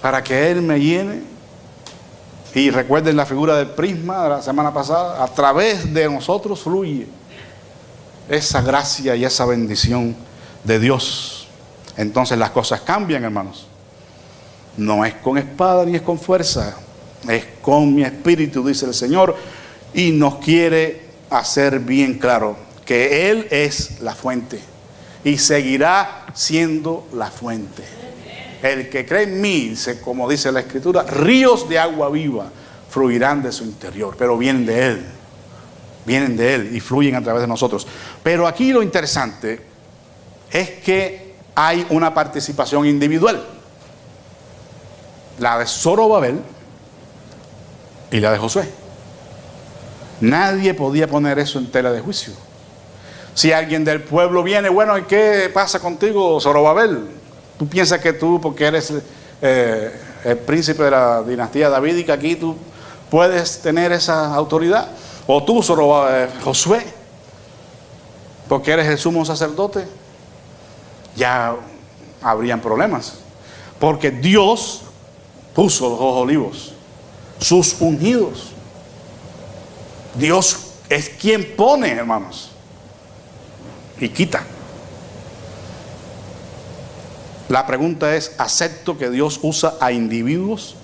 para que Él me llene, y recuerden la figura del prisma de la semana pasada, a través de nosotros fluye esa gracia y esa bendición de Dios. Entonces las cosas cambian, hermanos. No es con espada ni es con fuerza, es con mi espíritu, dice el Señor, y nos quiere hacer bien claro que Él es la fuente y seguirá siendo la fuente. El que cree en mí, como dice la Escritura, ríos de agua viva fluirán de su interior, pero vienen de Él y fluyen a través de nosotros. Pero aquí lo interesante es que hay una participación individual, la de Zorobabel y la de Josué. Nadie podía poner eso en tela de juicio. Si alguien del pueblo viene, bueno, ¿y qué pasa contigo, Zorobabel? ¿Tú piensas que tú, porque eres el príncipe de la dinastía davídica, aquí tú puedes tener esa autoridad? O tú, Josué, porque eres el sumo sacerdote, ya habrían problemas. Porque Dios puso los dos olivos, sus ungidos. Dios es quien pone, hermanos, y quita. La pregunta es, ¿acepto que Dios usa a individuos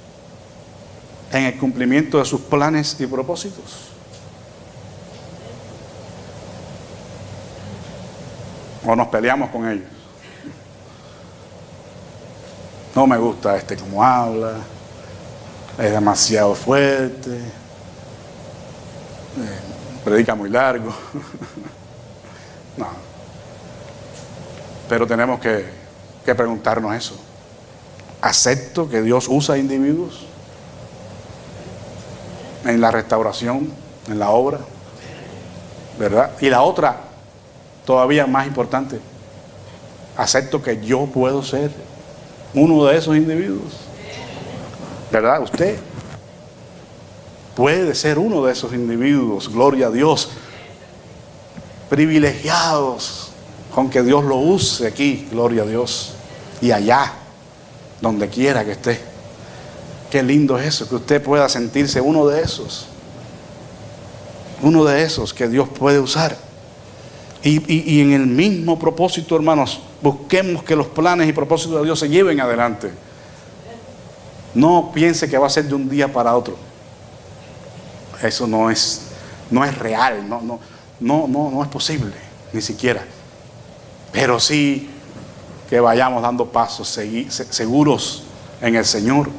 en el cumplimiento de sus planes y propósitos? ¿O nos peleamos con ellos? No me gusta como habla, es demasiado fuerte, predica muy largo. No. Pero tenemos que preguntarnos eso. ¿Acepto que Dios usa individuos en la restauración, en la obra? ¿Verdad? Y la otra, todavía más importante, ¿acepto que yo puedo ser uno de esos individuos? ¿Verdad? Usted puede ser uno de esos individuos, gloria a Dios, privilegiados con que Dios lo use aquí, gloria a Dios, y allá, donde quiera que esté. Qué lindo es eso, que usted pueda sentirse uno de esos que Dios puede usar. Y en el mismo propósito, hermanos, busquemos que los planes y propósitos de Dios se lleven adelante. No piense que va a ser de un día para otro. Eso no es real, no es posible, ni siquiera. Pero sí que vayamos dando pasos seguros en el Señor.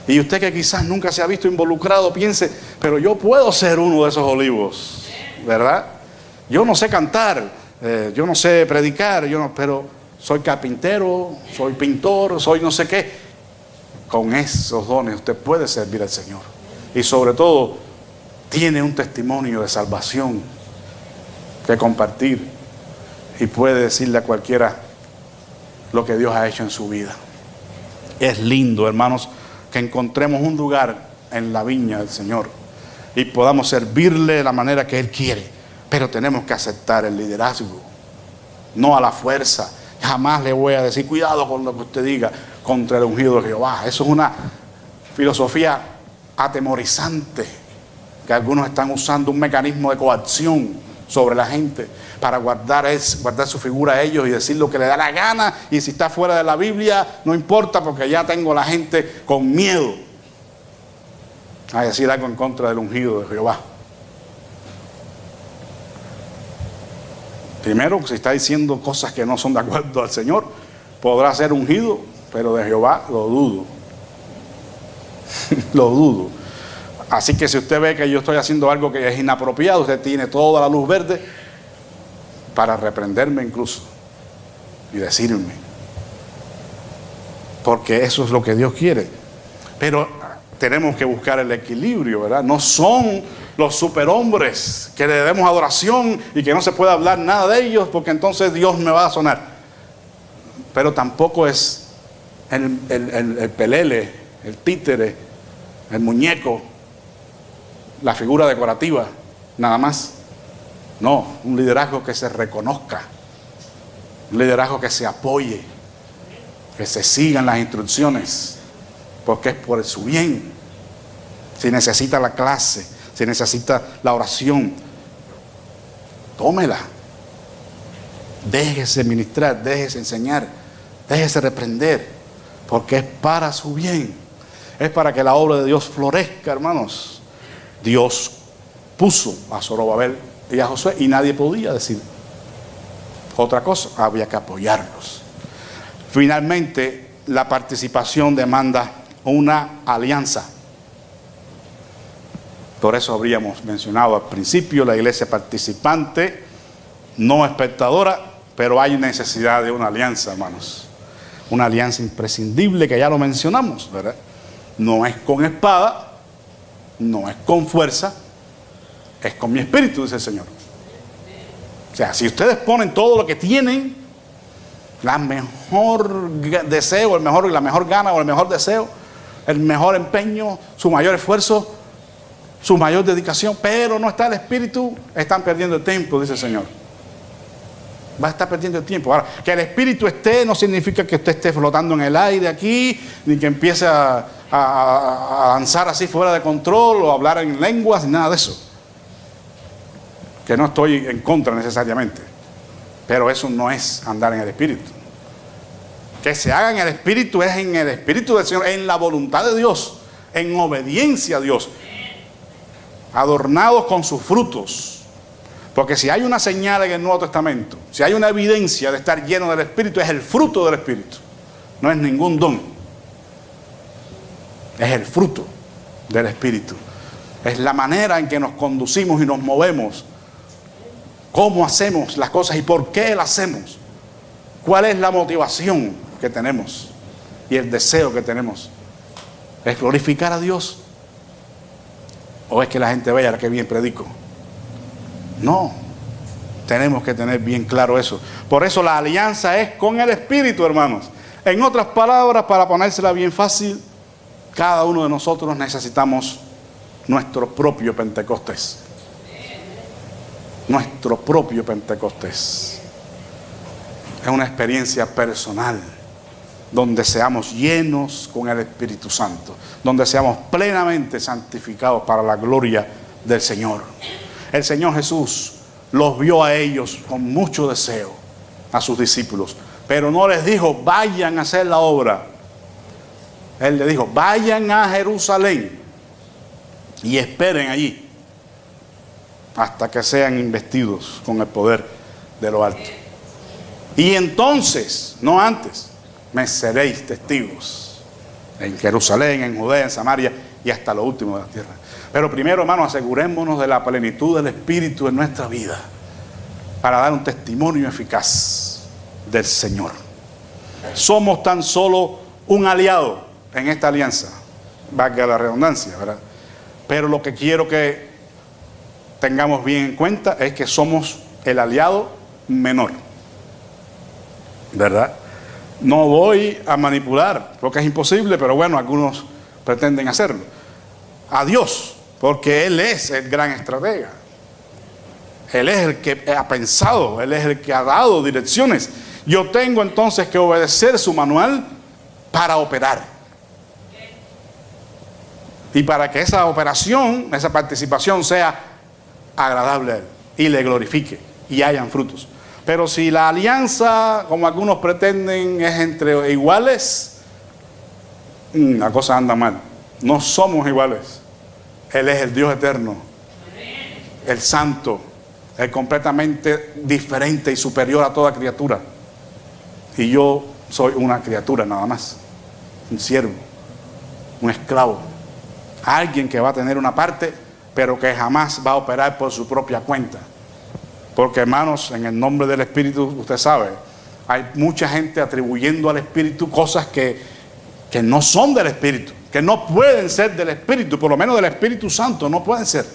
Y usted que quizás nunca se ha visto involucrado, piense, pero yo puedo ser uno de esos olivos, ¿verdad? Yo no sé cantar, yo no sé predicar, pero soy carpintero, soy pintor, soy no sé qué. Con esos dones usted puede servir al Señor. Y sobre todo, tiene un testimonio de salvación que compartir. Y puede decirle a cualquiera lo que Dios ha hecho en su vida. Es lindo, hermanos, que encontremos un lugar en la viña del Señor y podamos servirle de la manera que Él quiere. Pero tenemos que aceptar el liderazgo, no a la fuerza. Jamás le voy a decir, cuidado con lo que usted diga contra el ungido de Jehová. Eso es una filosofía atemorizante, que algunos están usando un mecanismo de coacción sobre la gente para guardar su figura a ellos y decir lo que le da la gana, y si está fuera de la Biblia no importa, porque ya tengo la gente con miedo a decir algo en contra del ungido de Jehová. Primero, si está diciendo cosas que no son de acuerdo al Señor, podrá ser ungido, pero de Jehová lo dudo. Lo dudo. Así que si usted ve que yo estoy haciendo algo que es inapropiado, usted tiene toda la luz verde para reprenderme incluso y decirme, porque eso es lo que Dios quiere. Pero tenemos que buscar el equilibrio, ¿verdad? No son los superhombres que le debemos adoración y que no se puede hablar nada de ellos porque entonces Dios me va a sonar. Pero tampoco es el pelele, el títere, el muñeco, la figura decorativa, nada más. No, un liderazgo que se reconozca, un liderazgo que se apoye, que se sigan las instrucciones, porque es por su bien. Si necesita la clase, si necesita la oración, tómela. Déjese ministrar, déjese enseñar, déjese reprender, porque es para su bien. Es para que la obra de Dios florezca, hermanos. Dios puso a Zorobabel y a Josué y nadie podía decir otra cosa, había que apoyarlos. Finalmente, la participación demanda una alianza. Por eso habríamos mencionado al principio la iglesia participante, no espectadora, pero hay necesidad de una alianza, hermanos. Una alianza imprescindible que ya lo mencionamos, ¿verdad? No es con espada, no es con fuerza, es con mi espíritu, dice el Señor. O sea, si ustedes ponen todo lo que tienen, la mejor deseo, la mejor gana o el mejor deseo, el mejor empeño, su mayor esfuerzo, su mayor dedicación, pero no está el espíritu, están perdiendo el tiempo, dice el Señor. Va a estar perdiendo el tiempo. Ahora, que el espíritu esté no significa que usted esté flotando en el aire aquí, ni que empiece a danzar así fuera de control o a hablar en lenguas, ni nada de eso. Que no estoy en contra necesariamente, pero eso no es andar en el espíritu. Que se haga en el espíritu es en el espíritu del Señor, en la voluntad de Dios, en obediencia a Dios, adornados con sus frutos. Porque si hay una señal en el Nuevo Testamento, si hay una evidencia de estar lleno del Espíritu, es el fruto del Espíritu. No es ningún don. Es el fruto del Espíritu. Es la manera en que nos conducimos y nos movemos. Cómo hacemos las cosas y por qué las hacemos. ¿Cuál es la motivación que tenemos y el deseo que tenemos? ¿Es glorificar a Dios? ¿O es que la gente vea que bien predico? No, tenemos que tener bien claro eso. Por eso la alianza es con el Espíritu, hermanos. En otras palabras, para ponérsela bien fácil, cada uno de nosotros necesitamos nuestro propio Pentecostés. Nuestro propio Pentecostés. Es una experiencia personal, donde seamos llenos con el Espíritu Santo, donde seamos plenamente santificados para la gloria del Señor. El Señor Jesús los vio a ellos con mucho deseo, a sus discípulos, pero no les dijo, vayan a hacer la obra. Él les dijo, vayan a Jerusalén y esperen allí hasta que sean investidos con el poder de lo alto. Y entonces, no antes, me seréis testigos en Jerusalén, en Judea, en Samaria y hasta lo último de la tierra. Pero primero, hermanos, asegurémonos de la plenitud del Espíritu en nuestra vida para dar un testimonio eficaz del Señor. Somos tan solo un aliado en esta alianza, valga la redundancia, ¿verdad? Pero lo que quiero que tengamos bien en cuenta es que somos el aliado menor, ¿verdad? No voy a manipular, porque es imposible, pero bueno, algunos pretenden hacerlo. A Dios, porque Él es el gran estratega. Él es el que ha pensado, Él es el que ha dado direcciones. Yo tengo entonces que obedecer su manual para operar. Y para que esa operación, esa participación sea agradable a Él y le glorifique y hayan frutos. Pero si la alianza, como algunos pretenden, es entre iguales, la cosa anda mal. No somos iguales. Él es el Dios eterno, el santo, el completamente diferente y superior a toda criatura. Y yo soy una criatura nada más, un siervo, un esclavo. Alguien que va a tener una parte, pero que jamás va a operar por su propia cuenta. Porque, hermanos, en el nombre del Espíritu, usted sabe, hay mucha gente atribuyendo al Espíritu cosas que no son del Espíritu, que no pueden ser del Espíritu, por lo menos del Espíritu Santo, no pueden ser.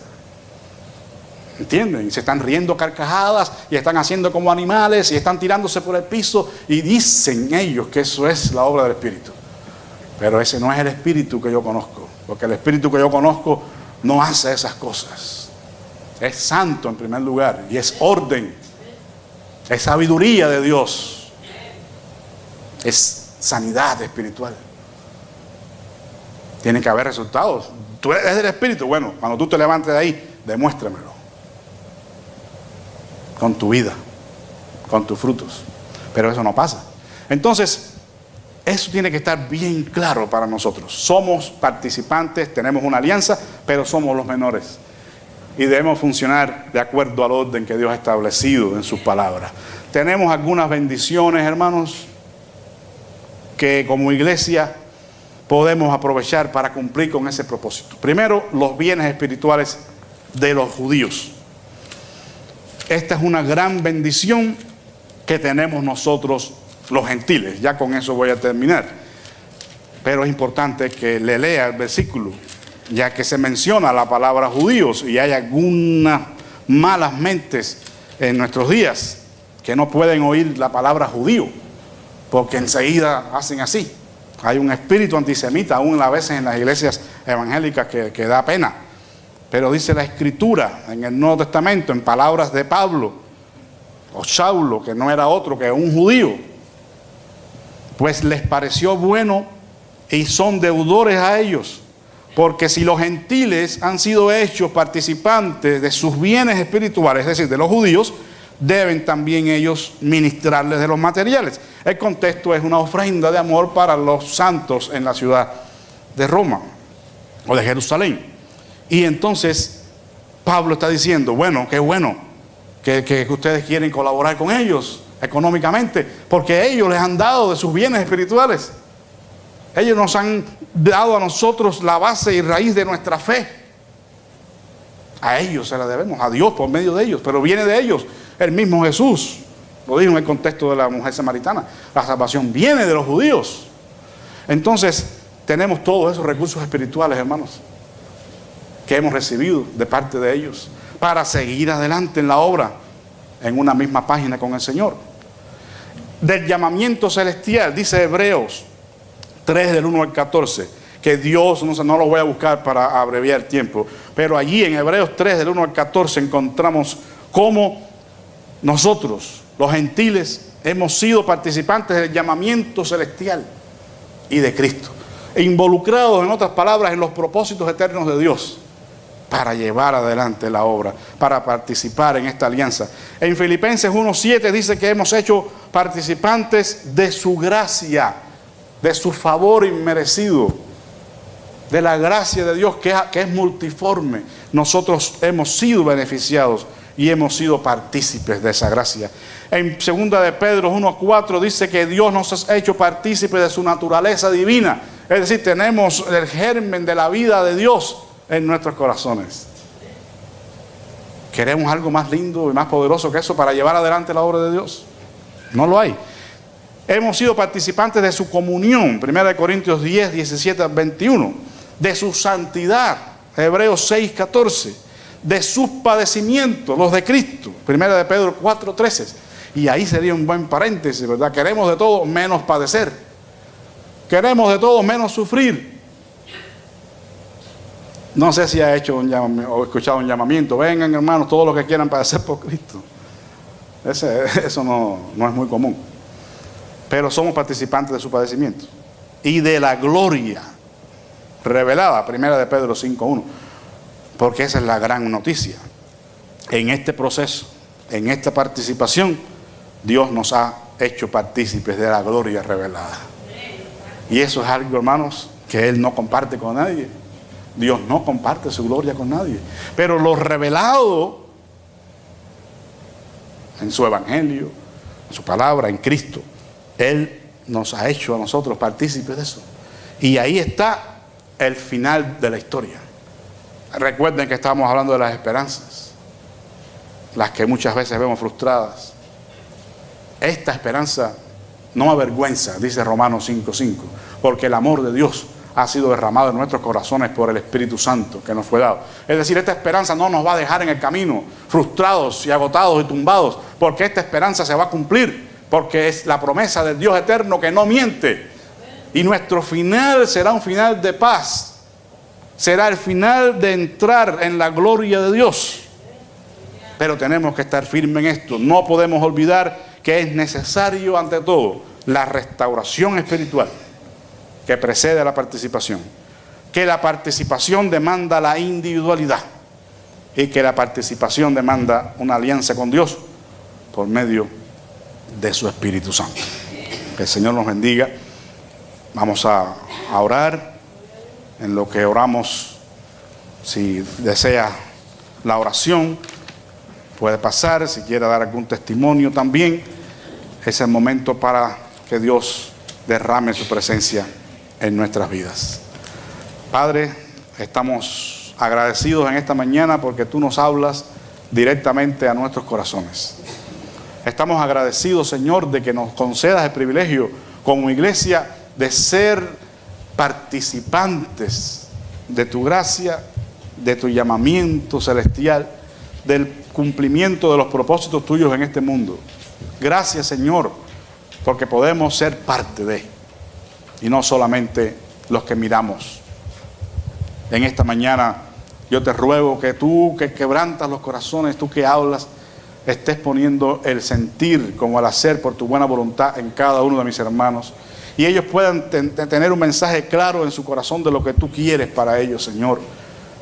¿Entienden? Y se están riendo carcajadas y están haciendo como animales y están tirándose por el piso y dicen ellos que eso es la obra del Espíritu. Pero ese no es el Espíritu que yo conozco, porque el Espíritu que yo conozco no hace esas cosas. Es santo en primer lugar y es orden, es sabiduría de Dios, es sanidad espiritual. Tiene que haber resultados. Tú eres del Espíritu, bueno, cuando tú te levantes de ahí, demuéstramelo con tu vida, con tus frutos. Pero eso no pasa. Entonces, eso tiene que estar bien claro para nosotros. Somos participantes, tenemos una alianza, pero somos los menores. Y debemos funcionar de acuerdo al orden que Dios ha establecido en sus palabras. Tenemos algunas bendiciones, hermanos, que como iglesia podemos aprovechar para cumplir con ese propósito. Primero, los bienes espirituales de los judíos. Esta es una gran bendición que tenemos nosotros los gentiles. Ya con eso voy a terminar. Pero es importante que le lea el versículo, ya que se menciona la palabra judíos y hay algunas malas mentes en nuestros días que no pueden oír la palabra judío, porque enseguida hacen así. Hay un espíritu antisemita aún a veces en las iglesias evangélicas que da pena. Pero dice la Escritura en el Nuevo Testamento, en palabras de Pablo, o Saulo, que no era otro que un judío, pues les pareció bueno y son deudores a ellos, porque si los gentiles han sido hechos participantes de sus bienes espirituales, es decir, de los judíos, deben también ellos ministrarles de los materiales. El contexto es una ofrenda de amor para los santos en la ciudad de Roma o de Jerusalén. Y entonces Pablo está diciendo, bueno, qué bueno que ustedes quieren colaborar con ellos económicamente, porque ellos les han dado de sus bienes espirituales. Ellos nos han dado a nosotros la base y raíz de nuestra fe. A ellos se la debemos, a Dios por medio de ellos, pero viene de ellos. El mismo Jesús lo dijo en el contexto de la mujer samaritana. La salvación viene de los judíos. Entonces tenemos todos esos recursos espirituales, hermanos, que hemos recibido de parte de ellos para seguir adelante en la obra en una misma página con el Señor. Del llamamiento celestial, dice Hebreos 3 del 1 al 14, que Dios, no lo voy a buscar para abreviar el tiempo, pero allí en Hebreos 3 del 1 al 14 encontramos cómo nosotros, los gentiles, hemos sido participantes del llamamiento celestial y de Cristo, e involucrados, en otras palabras, en los propósitos eternos de Dios, para llevar adelante la obra, para participar en esta alianza. En Filipenses 1:7 dice que hemos hecho participantes de su gracia, de su favor inmerecido, de la gracia de Dios que es multiforme. Nosotros hemos sido beneficiados y hemos sido partícipes de esa gracia. En 2 de Pedro 1:4 dice que Dios nos ha hecho partícipes de su naturaleza divina. Es decir, tenemos el germen de la vida de Dios en nuestros corazones. ¿Queremos algo más lindo y más poderoso que eso para llevar adelante la obra de Dios? No lo hay. Hemos sido participantes de su comunión, 1 Corintios 10, 17 al 21, de su santidad, Hebreos 6, 14, de sus padecimientos, los de Cristo, 1 de Pedro 4, 13. Y ahí sería un buen paréntesis, ¿verdad? Queremos de todo menos padecer. Queremos de todo menos sufrir. No sé si ha hecho un llamamiento o escuchado un llamamiento. Vengan, hermanos, todos los que quieran padecer por Cristo. Eso no es muy común. Pero somos participantes de su padecimiento y de la gloria revelada, 1 de Pedro 5:1, porque esa es la gran noticia. En este proceso, en esta participación, Dios nos ha hecho partícipes de la gloria revelada. Y eso es algo, hermanos, que Él no comparte con nadie. Dios no comparte su gloria con nadie. Pero lo revelado en su evangelio, en su palabra, en Cristo, Él nos ha hecho a nosotros partícipes de eso. Y ahí está el final de la historia. Recuerden que estábamos hablando de las esperanzas, las que muchas veces vemos frustradas. Esta esperanza no avergüenza, dice Romanos 5:5, porque el amor de Dios ha sido derramado en nuestros corazones por el Espíritu Santo que nos fue dado. Es decir, esta esperanza no nos va a dejar en el camino frustrados y agotados y tumbados, porque esta esperanza se va a cumplir, porque es la promesa del Dios eterno que no miente. Y nuestro final será un final de paz. Será el final de entrar en la gloria de Dios. Pero tenemos que estar firmes en esto. No podemos olvidar que es necesario, ante todo, la restauración espiritual que precede a la participación. Que la participación demanda la individualidad y que la participación demanda una alianza con Dios por medio de su Espíritu Santo. Que el Señor nos bendiga. Vamos a orar. En lo que oramos, si desea la oración, puede pasar. Si quiere dar algún testimonio también, es el momento para que Dios derrame su presencia en nuestras vidas. Padre, estamos agradecidos en esta mañana porque tú nos hablas directamente a nuestros corazones. Estamos agradecidos, Señor, de que nos concedas el privilegio como iglesia de ser participantes de tu gracia, de tu llamamiento celestial, del cumplimiento de los propósitos tuyos en este mundo. Gracias, Señor, porque podemos ser parte de, y no solamente los que miramos. En esta mañana yo te ruego que tú, que quebrantas los corazones, tú que hablas, estés poniendo el sentir como el hacer por tu buena voluntad en cada uno de mis hermanos. Y ellos puedan tener un mensaje claro en su corazón de lo que tú quieres para ellos, Señor,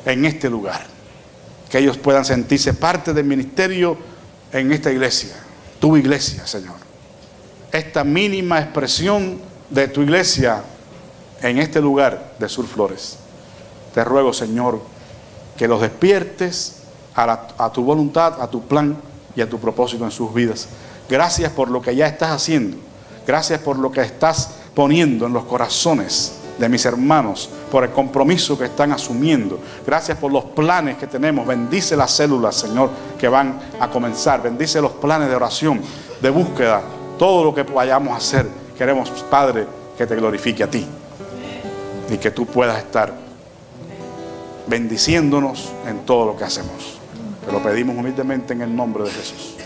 en este lugar. Que ellos puedan sentirse parte del ministerio en esta iglesia, tu iglesia, Señor. Esta mínima expresión de tu iglesia en este lugar de Sur Flores. Te ruego, Señor, que los despiertes a tu voluntad, a tu plan y a tu propósito en sus vidas. Gracias por lo que ya estás haciendo. Gracias por lo que estás poniendo en los corazones de mis hermanos, por el compromiso que están asumiendo. Gracias por los planes que tenemos. Bendice las células, Señor, que van a comenzar. Bendice los planes de oración, de búsqueda. Todo lo que vayamos a hacer, queremos, Padre, que te glorifique a ti. Y que tú puedas estar bendiciéndonos en todo lo que hacemos. Te lo pedimos humildemente en el nombre de Jesús.